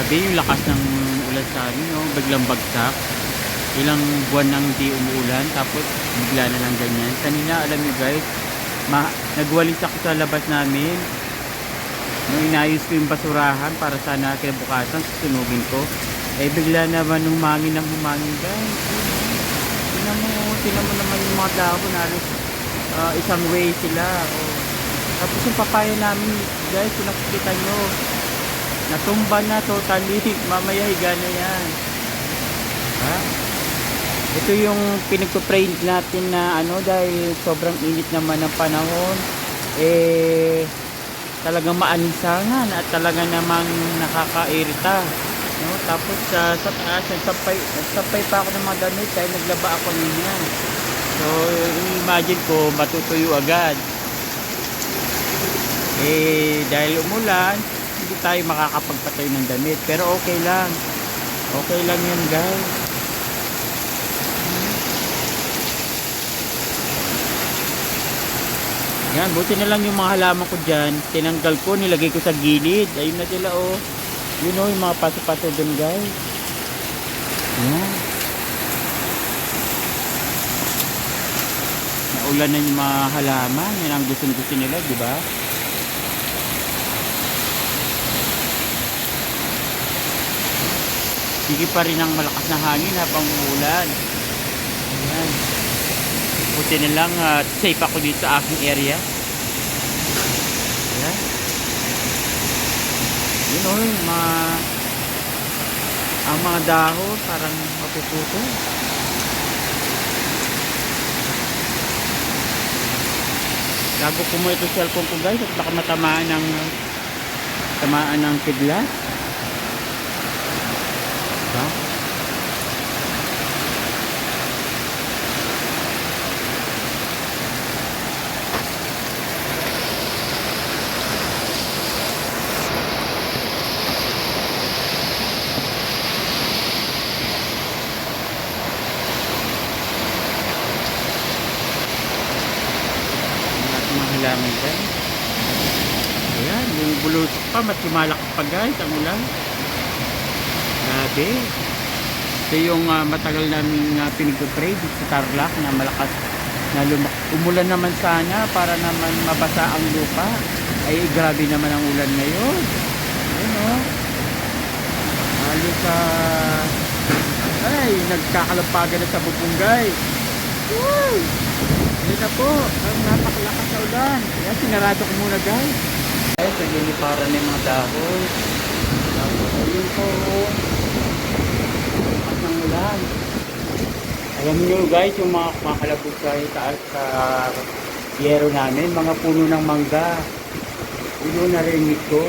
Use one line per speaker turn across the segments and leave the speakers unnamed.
Grabe yung lakas ng ulan sa amin, no? Biglang bagsak. Ilang buwan nang di umuulan, tapos bigla na lang ganyan. Kanina, alam nyo guys, nagwalis ako sa labas namin. Nung inayos ko yung basurahan para sana kinabukasan, susunugin ko. Eh bigla naman humangin ng humangin guys. Tinan mo naman yung mga dahon, halos isang way sila. Oh. Tapos yung papaya namin guys, kung nakikita nyo, natumba na totally. Mamaya higa na yan. Ha? Ito yung pinagpo-pray natin na ano, dahil sobrang init naman ng panahon. Eh talagang maalinsangan at talaga namang nakakairita, no? Tapos sa taas nagsampay pa ako ng mga damit dahil naglaba ako niya. So imagine ko matutuyo agad. Eh dahil umulan, hindi tayo makakapagpatay ng damit, pero okay lang yan guys. Yan, buti na lang yung mga halaman ko dyan, tinanggal ko, nilagay ko sa gilid. Ayun na sila, oh. You know, yung mga paso-paso dun guys. Yan. Naulan na yung mga halaman. Yan ang gusto nila, di ba? Sige pa rin ang malakas na hangin habang umuulan. Ayan. Buti na lang safe ako dito sa aking area. Ayan. Yun o, ang mga dahon parang mapuputo. Gago ko mo ito cellphone ko guys at baka tamaan ng kidlat. Diba? Halaman guys. Ayan, yung bulusok pa, mas lumalakas pa guys ang ulan. Grabe. Ito yung matagal namin pinag-pray sa Tarlac na malakas na umulan naman sana para naman mabasa ang lupa. Ay grabe naman ang ulan ngayon. Ayan o. Halos ay nagkakalapagan na sa bubong guys. Woo! Ayan na po, ang napakalakas na ulan. Kaya sinarado ko muna guys. Guys, nagliliparan na yung mga dahon. Tapos ayun po, lakas ng ulan. Alam nyo guys, yung mga kumakalabog sa taas sa yero namin, mga puno ng mangga. Yun narinig ko.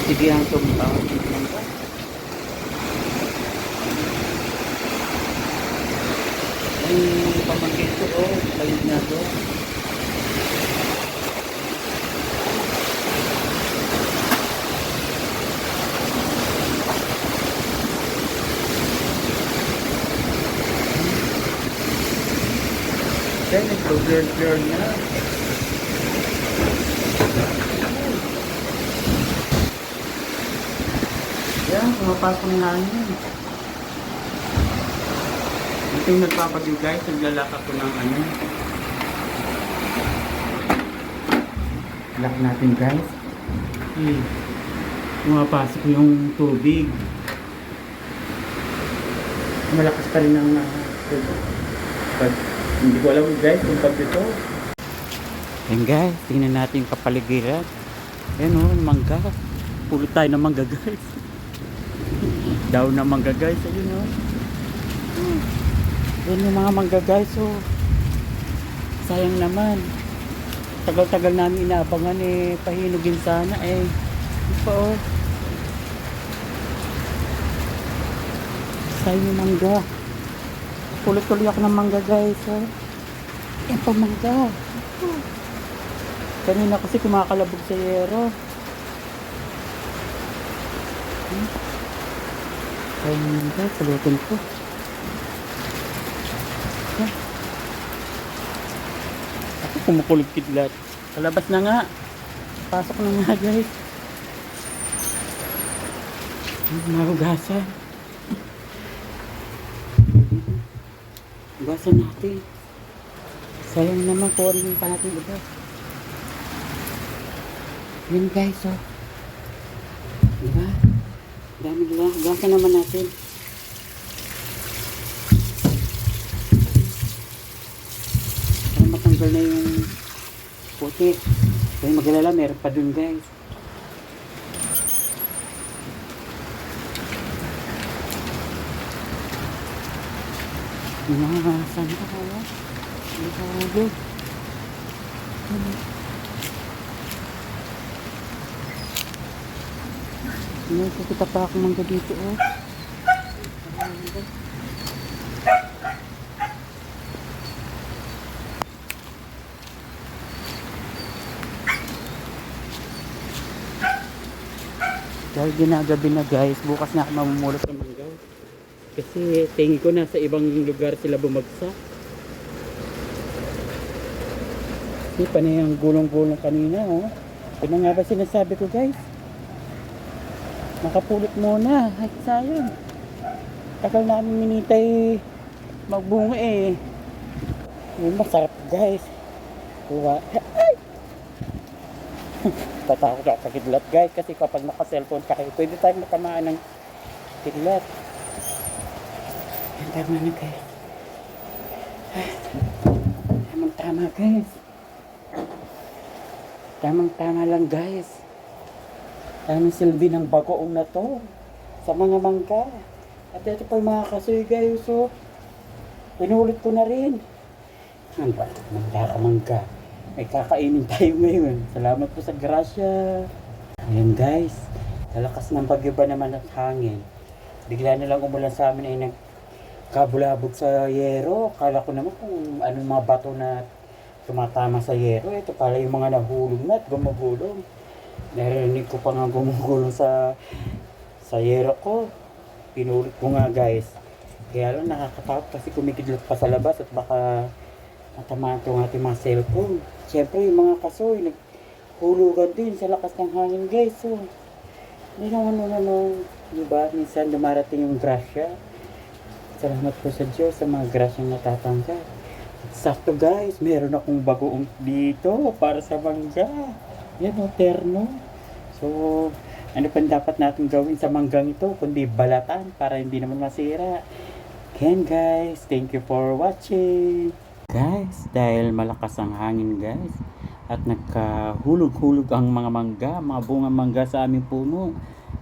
Sige ang tumba. Ay, pamangkin ko, oh, bayad na to. Kaya nag-blur na. Yan, pumapasok ng hangin. Ito yung nagpapagyo guys, naglalaka ko ng ano. Lock natin guys. Pumapasok yung tubig. Malakas pa rin ang hindi ko alam guys kung pag ito. Yan guys, tingnan natin yung kapaligiran. Yan o, mangga. Pulot tayo ng mangga guys. Daw na mangga guys, ayun o. Yan yung mga mangga guys, oh. Sayang naman. Tagal-tagal namin inaabangan eh, pahinugin sana eh. Ito pa oh. Sayang yung mangga. Pulot-tuloy ako ng mangga guys, oh. Yan pa mangga. Kanina kasi kumakalabog sa yero. Sayang yung mangga, salutin ko. Kumukulog kidlat. Palabas na nga. Pasok na nga guys. Mahugasan. Hugasan natin. Sayang naman kuwarin pa natin iba. Yun guys, oh. Diba? Dami nila. Hugasan naman natin. Para matanggal na yung puti. Kaya magalala, meron pa dun guys. Saan ka kaya? Mahalo. Nakikita pa ako mangga dito, oh. Dahil ginagabi na guys, bukas na ako mamumulot ng mangga. Kasi tingin ko na sa ibang lugar sila bumagsak. Hindi pa na yung gulong-gulong kanina, oh. Ano nga ba sinasabi ko guys? Makapulot muna. Ay, sayang. Tagal namin minitay magbunga eh. Yun, masarap guys. Diba? Ay! Tatakot ako sa kidlat guys. Kasi kapag naka-cellphone kayo, pwede tayong matamaan ng kidlat. Yan, tama na guys. Tamang-tama guys. Tamang-tama lang guys. Anong silbi ng bagoong na to sa mga mangga. At ito pa yung mga kasoy guys, oh. Pinulit ko na rin. Ang mangga. May kakainin tayo ngayon. Salamat po sa grasya. Ayan guys. Lalakas ng bagyo ba naman at hangin. Bigla na lang umulan sa amin ay nagkabulabog sa yero. Kala ko naman kung anong mga bato na tumatama sa yero. Ito pala yung mga nahulog na at gumagulong. Narinig ko pa nga gumugulong sa yero ko. Pinulit ko nga guys. Kaya lang nakakatakot kasi kumikidlat pa sa labas at baka matamaan itong ating mga cellphone. Siyempre yung mga kasoy naghulugan din sa lakas ng hangin guys. So, hindi naman diba? Minsan dumarating yung grasya. Salamat po sa Diyos sa mga grasyang natatanggal. Sakto guys, meron akong bagoong dito para sa mangga. Yan o, terno. So, ano pa dapat natin gawin sa manggang ito kundi balatan para hindi naman masira. Again guys, thank you for watching. Guys, dahil malakas ang hangin guys at nagkahulog-hulog ang mga mangga, mga bunga mangga sa aming puno.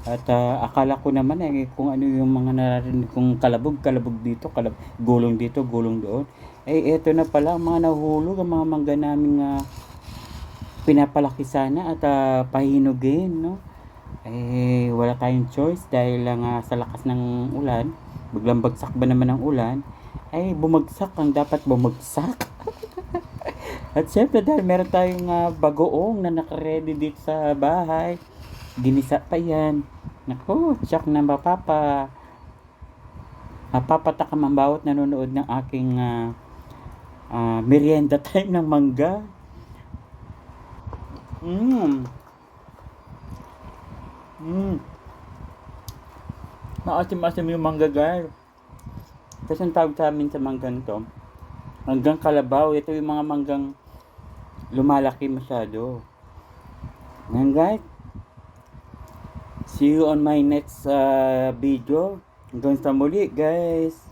At akala ko naman kung ano yung mga naririnig kong kalabog dito, gulong dito, gulong doon. Eto na pala mga nahulog ang mga mangga naming pinapalaki sana at pahinugin, no? Wala tayong choice dahil lang sa lakas ng ulan, biglang bagsak ba naman ang ulan, bumagsak ang dapat bumagsak. At syempre dahil meron tayong bagoong na nakaready dito sa bahay, ginisa pa yan. Naku, tsak na mapapatakam ang bawat nanonood ng aking merienda time ng mangga. Maasim-asim yung mangga guys. Kasi ang tawag sa amin sa manggang to, manggang kalabaw. Ito yung mga manggang lumalaki masyado. Ngayon guys, see you on my next video. Hanggang sa muli guys.